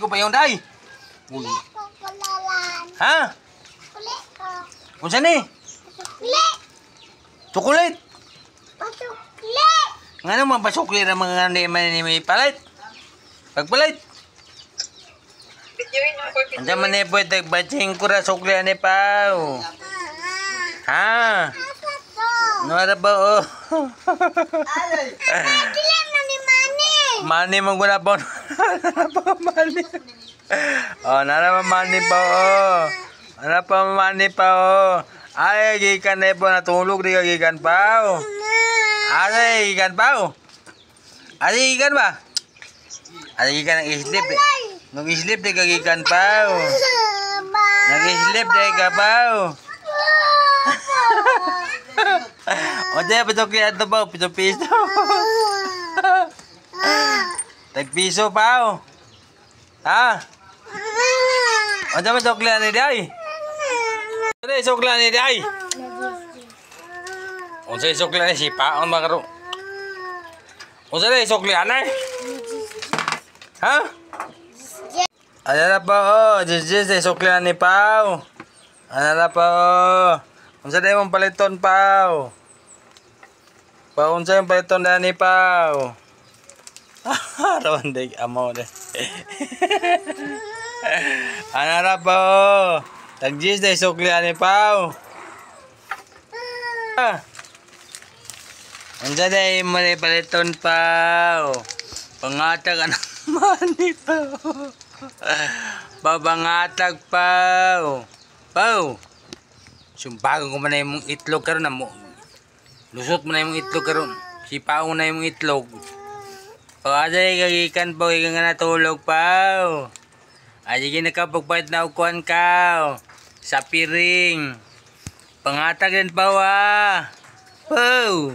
Ko pa yung day. Kulit ko kulalan. Ha? Kulit ko. Unsa ni? Kulit. Chocolate. Pasuklit. Ngano man pasukli ra mga ni may palit? Pagpalit. Anda man ni pwede baching ko ra sukli ani pa. Ha? Asa to? No ara ba oh. Dili man ni Mani. Mani man guna pa. Mani. Oh, nara mani pa oh. Nara pa mani pa oh. Ay gikan na po natulog di gikan pa oh. Ay gikan pa oh. Ay gikan ba? Ay gikan ng islip. Nung islip di gikan pa oh. Nag-islip di ka pa oh. O diya, patukli ato pa, 7 piso. Tag-piso pa, oh. Ha? O diya, patukli ni Day. O diya, isukli ni Day. O diya, isukli ni Sipa. O makaro. O diya, isukli anay. Ha? Ano na pa, oh. Jis, isukli ni Pao. Ano na pa, oh. Unsa day mong paliton Pao? Pao unsa yung paliton na ni Pao? Rawan day amo de. Ana pa oh. Tagjis day sukli ni Pao. Unsa day mo paliton Pao? Pangatag anak mani Pao. Babangatag Pao. Pao. Sumpagan ko man na yung itlog karon na mo. Lusot mo na yung itlog karon. Sipaon mo na yung itlog. O aday kagikan po ikaw nga natulog pa. Aday ginakapagpahit na ukuan ka. Sa piring. Pangatag din pa wa. Pau.